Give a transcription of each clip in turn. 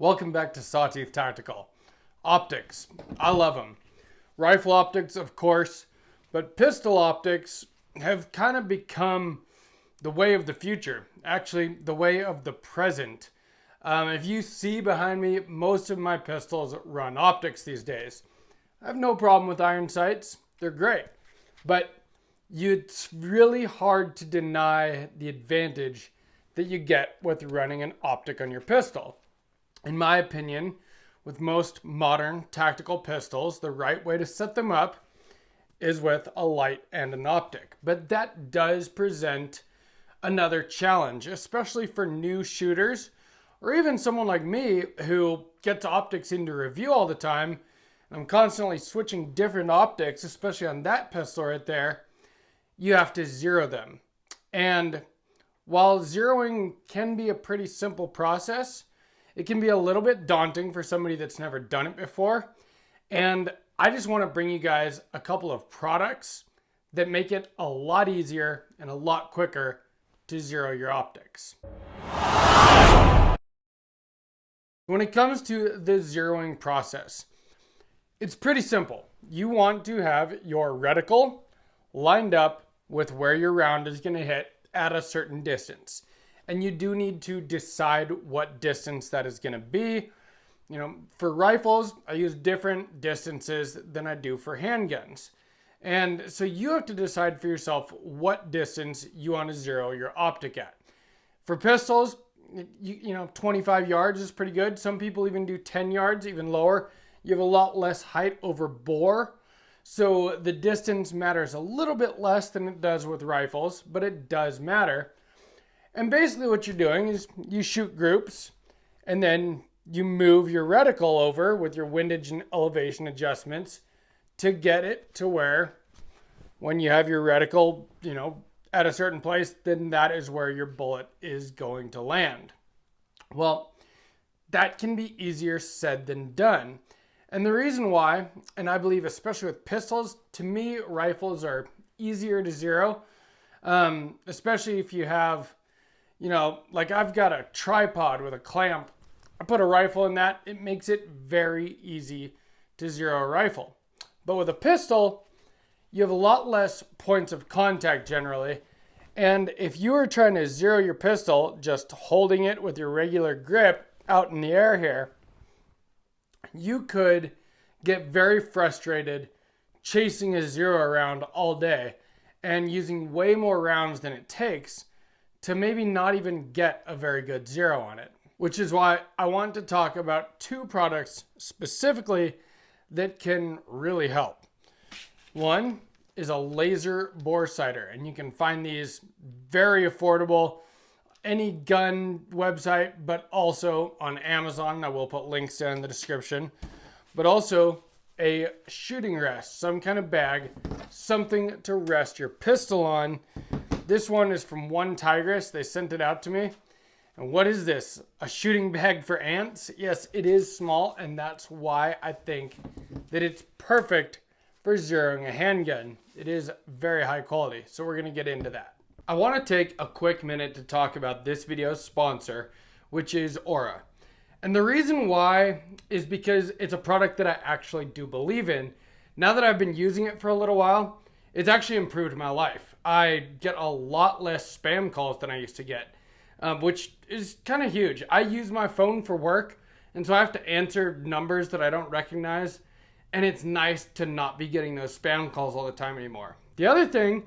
Welcome back to Sawtooth Tactical. Optics, I love them. Rifle optics, of course, but pistol optics have kind of become the way of the future. Actually, the way of the present. If you see behind me, most of my pistols run optics these days. I have no problem with iron sights. They're great. But it's really hard to deny the advantage that you get with running an optic on your pistol. In my opinion, with most modern tactical pistols, the right way to set them up is with a light and an optic. But that does present another challenge, especially for new shooters, or even someone like me who gets optics into review all the time. I'm constantly switching different optics, especially on that pistol right there. You have to zero them. And while zeroing can be a pretty simple process, it can be a little bit daunting for somebody that's never done it before. And I just want to bring you guys a couple of products that make it a lot easier and a lot quicker to zero your optics. When it comes to the zeroing process, it's pretty simple. You want to have your reticle lined up with where your round is going to hit at a certain distance. And you do need to decide what distance that is going to be. You know, for rifles, I use different distances than I do for handguns. And so you have to decide for yourself what distance you want to zero your optic at. For pistols, you know, 25 yards is pretty good. Some people even do 10 yards, even lower. You have a lot less height over bore. So the distance matters a little bit less than it does with rifles, but it does matter. And basically what you're doing is you shoot groups and then you move your reticle over with your windage and elevation adjustments to get it to where when you have your reticle, you know, at a certain place, then that is where your bullet is going to land. Well, that can be easier said than done. And the reason why, and I believe especially with pistols, to me, rifles are easier to zero, especially if you have, you know, like I've got a tripod with a clamp. I put a rifle in that. It makes it very easy to zero a rifle. But with a pistol, you have a lot less points of contact generally. And if you are trying to zero your pistol, just holding it with your regular grip out in the air here, you could get very frustrated chasing a zero around all day and using way more rounds than it takes to maybe not even get a very good zero on it. Which is why I want to talk about two products specifically that can really help. One is a laser bore sighter, and you can find these very affordable, any gun website, but also on Amazon. I will put links down in the description. But also a shooting rest, some kind of bag, something to rest your pistol on. This one is from One Tigris. They sent it out to me. And what is this? A shooting bag for ants? Yes, it is small, and that's why I think that it's perfect for zeroing a handgun. It is very high quality, so we're gonna get into that. I wanna take a quick minute to talk about this video's sponsor, which is Aura. And the reason why is because it's a product that I actually do believe in. Now that I've been using it for a little while, it's actually improved my life. I get a lot less spam calls than I used to get, which is kind of huge. I use my phone for work, and so I have to answer numbers that I don't recognize, and it's nice to not be getting those spam calls all the time anymore. The other thing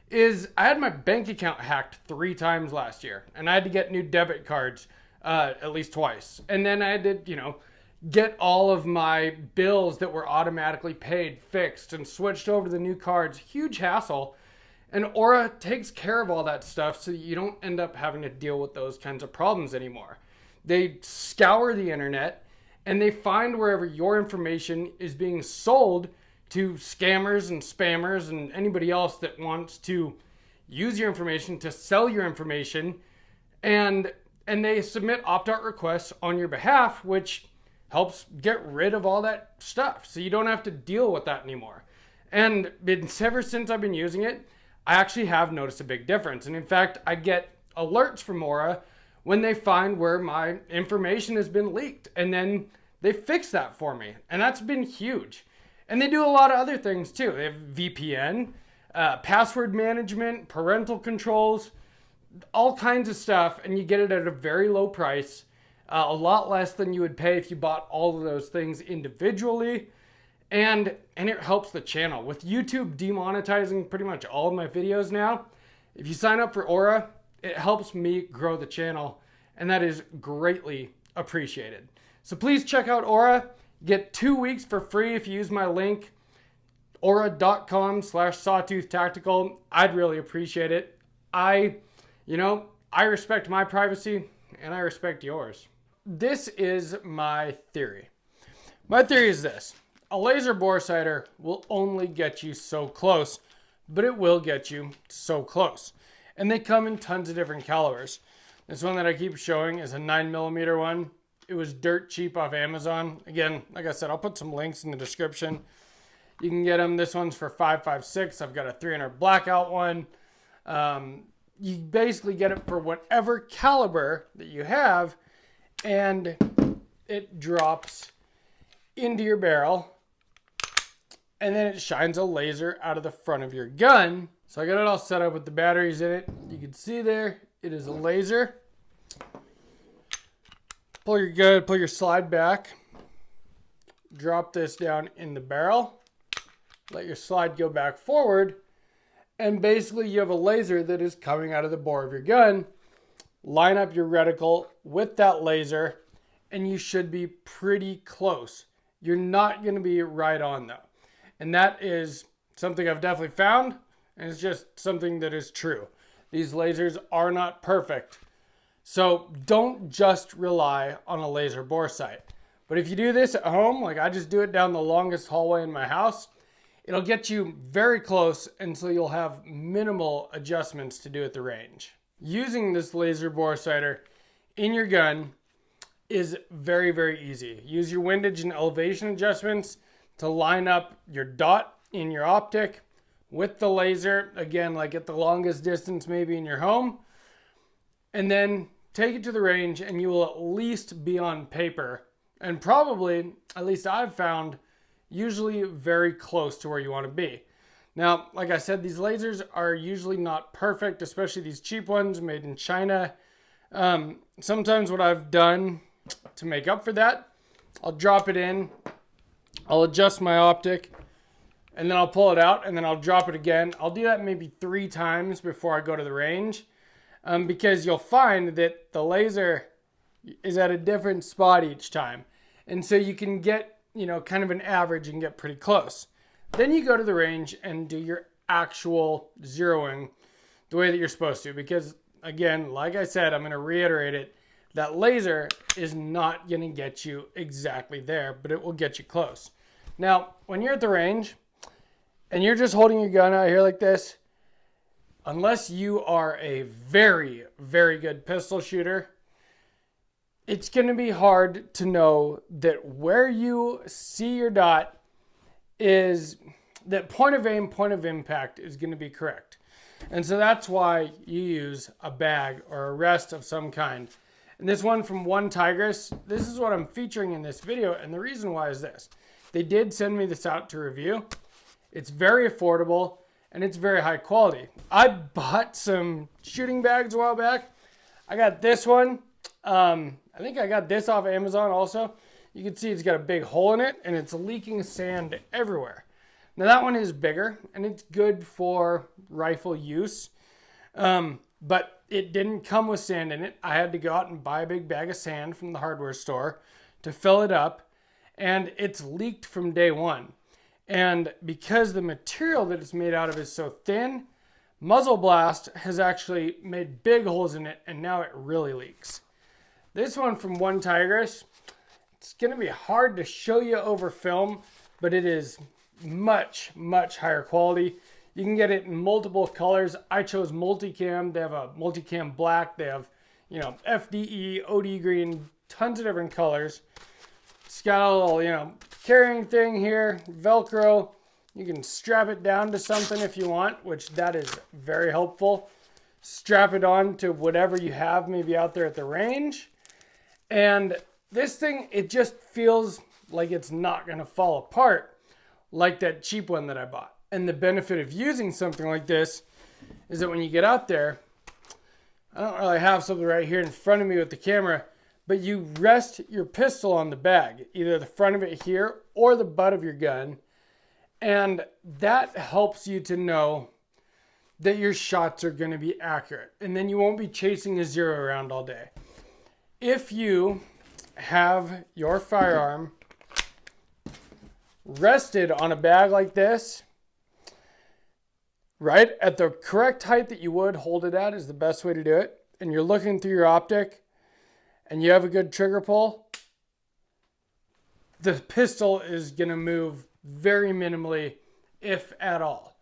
is I had my bank account hacked 3 times last year, and I had to get new debit cards at least twice. And then I had to, you know, get all of my bills that were automatically paid fixed and switched over to the new cards. Huge hassle. And Aura takes care of all that stuff so you don't end up having to deal with those kinds of problems anymore. They scour the internet and they find wherever your information is being sold to scammers and spammers and anybody else that wants to use your information to sell your information, and they submit opt-out requests on your behalf, which helps get rid of all that stuff so you don't have to deal with that anymore. And ever since I've been using it, I actually have noticed a big difference. And in fact, I get alerts from Aura when they find where my information has been leaked, and then they fix that for me. And that's been huge. And they do a lot of other things too. They have VPN, password management, parental controls, all kinds of stuff, and you get it at a very low price, a lot less than you would pay if you bought all of those things individually. And it helps the channel. With YouTube demonetizing pretty much all of my videos now, if you sign up for Aura, it helps me grow the channel, and that is greatly appreciated. So please check out Aura. Get 2 weeks for free if you use my link, aura.com/sawtooth-tactical. I'd really appreciate it. I respect my privacy, and I respect yours. This is my theory. My theory is this. A laser bore sighter will only get you so close, but it will get you so close. And they come in tons of different calibers. This one that I keep showing is a 9mm one. It was dirt cheap off Amazon. Again, like I said, I'll put some links in the description. You can get them. This one's for $556. I've got a 300 blackout one. You basically get it for whatever caliber that you have, and it drops into your barrel, and then it shines a laser out of the front of your gun. So I got it all set up with the batteries in it. You can see there, it is a laser. Pull your gun, pull your slide back, drop this down in the barrel, let your slide go back forward, and basically you have a laser that is coming out of the bore of your gun. Line up your reticle with that laser, and you should be pretty close. You're not going to be right on though. And that is something I've definitely found, and it's just something that is true. These lasers are not perfect. So don't just rely on a laser bore sight. But if you do this at home, like I just do it down the longest hallway in my house, it'll get you very close, and so you'll have minimal adjustments to do at the range. Using this laser bore sighter in your gun is very, very easy. Use your windage and elevation adjustments to line up your dot in your optic with the laser, again, like at the longest distance maybe in your home, and then take it to the range, and you will at least be on paper, and probably, at least I've found, usually very close to where you want to be. Now, like I said, these lasers are usually not perfect, especially these cheap ones made in China. Sometimes what I've done to make up for that, I'll drop it in, I'll adjust my optic, and then I'll pull it out, and then I'll drop it again. I'll do that maybe 3 times before I go to the range, because you'll find that the laser is at a different spot each time. And so you can get, kind of an average and get pretty close. Then you go to the range and do your actual zeroing the way that you're supposed to. Because again, like I said, I'm going to reiterate it, that laser is not going to get you exactly there, but it will get you close. Now, when you're at the range and you're just holding your gun out here like this, unless you are a very, very good pistol shooter, it's going to be hard to know that where you see your dot is, that point of aim, point of impact is going to be correct. And so that's why you use a bag or a rest of some kind. And this one from One Tigris, this is what I'm featuring in this video. And the reason why is this. They did send me this out to review. It's very affordable and it's very high quality. I bought some shooting bags a while back. I got this one. I think I got this off Amazon also. You can see it's got a big hole in it and it's leaking sand everywhere. Now that one is bigger and it's good for rifle use, but it didn't come with sand in it. I had to go out and buy a big bag of sand from the hardware store to fill it up, and it's leaked from day one. And because the material that it's made out of is so thin, muzzle blast has actually made big holes in it, and now it really leaks. This one from One Tigris, it's going to be hard to show you over film, but it is much, much higher quality. You can get it in multiple colors. I chose multicam. They have a multicam black. They have, FDE, OD green, tons of different colors. It's got a little, carrying thing here, Velcro. You can strap it down to something if you want, which that is very helpful. strap it on to whatever you have maybe out there at the range. And this thing, it just feels like it's not going to fall apart like that cheap one that I bought. And the benefit of using something like this is that when you get out there, I don't really have something right here in front of me with the camera, but you rest your pistol on the bag, either the front of it here or the butt of your gun. And that helps you to know that your shots are going to be accurate. And then you won't be chasing a zero around all day. If you have your firearm rested on a bag like this, right at the correct height that you would hold it at is the best way to do it, and you're looking through your optic and you have a good trigger pull, the pistol is going to move very minimally, if at all.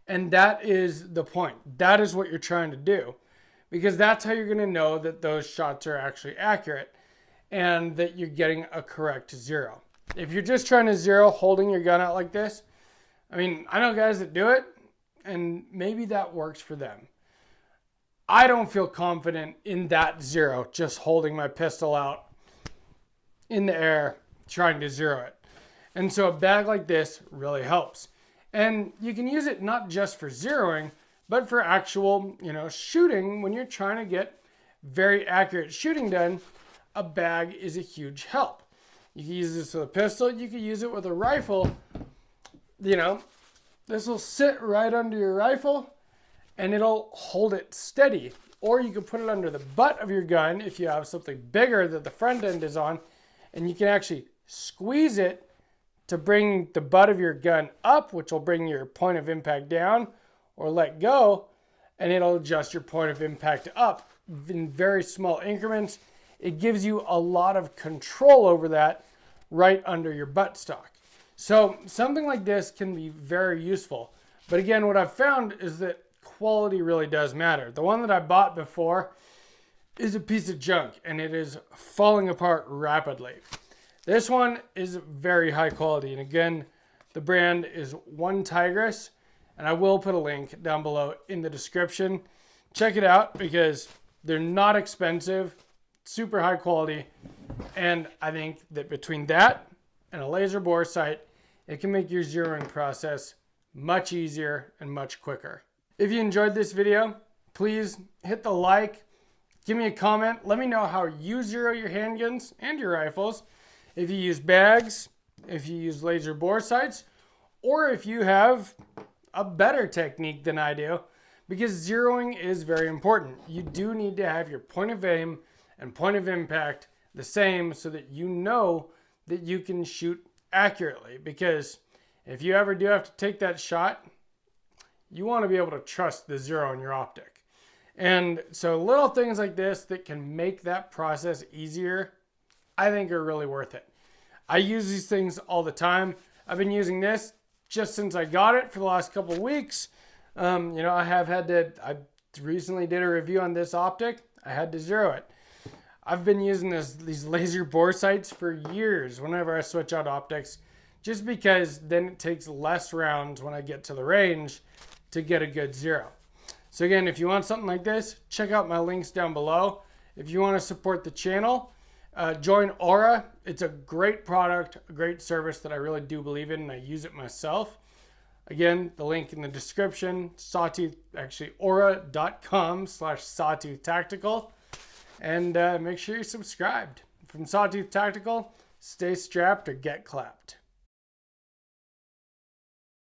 And that is the point. That is what you're trying to do, because that's how you're going to know that those shots are actually accurate and that you're getting a correct zero. If you're just trying to zero holding your gun out like this, I mean, I know guys that do it, and maybe that works for them. I don't feel confident in that zero, just holding my pistol out in the air, trying to zero it. And so a bag like this really helps. And you can use it not just for zeroing, but for actual, shooting. When you're trying to get very accurate shooting done, a bag is a huge help. You can use this with a pistol. You can use it with a rifle. This will sit right under your rifle and it'll hold it steady. Or you can put it under the butt of your gun if you have something bigger that the front end is on, and you can actually squeeze it to bring the butt of your gun up, which will bring your point of impact down, or let go, and it'll adjust your point of impact up in very small increments. It gives you a lot of control over that right under your buttstock. So something like this can be very useful. But again, what I've found is that quality really does matter. The one that I bought before is a piece of junk and it is falling apart rapidly. This one is very high quality. And again, the brand is One Tigris, and I will put a link down below in the description. Check it out because they're not expensive, super high quality. And I think that between that and a laser bore sight, it can make your zeroing process much easier and much quicker. If you enjoyed this video, please hit the like, give me a comment, let me know how you zero your handguns and your rifles. If you use bags, if you use laser bore sights, or if you have a better technique than I do, because zeroing is very important. You do need to have your point of aim and point of impact the same so that you know that you can shoot accurately, because if you ever do have to take that shot, you want to be able to trust the zero in your optic. And so little things like this that can make that process easier, I think are really worth it. I use these things all the time. I've been using this just since I got it for the last couple of weeks. I recently did a review on this optic. I had to zero it. I've been using these laser bore sights for years whenever I switch out optics, just because then it takes less rounds when I get to the range to get a good zero. So again, if you want something like this, check out my links down below. If you want to support the channel, join Aura. It's a great product, a great service that I really do believe in, and I use it myself. Again, the link in the description, aura.com/sawtooth-tactical. And make sure you're subscribed. From Sawtooth Tactical, stay strapped or get clapped.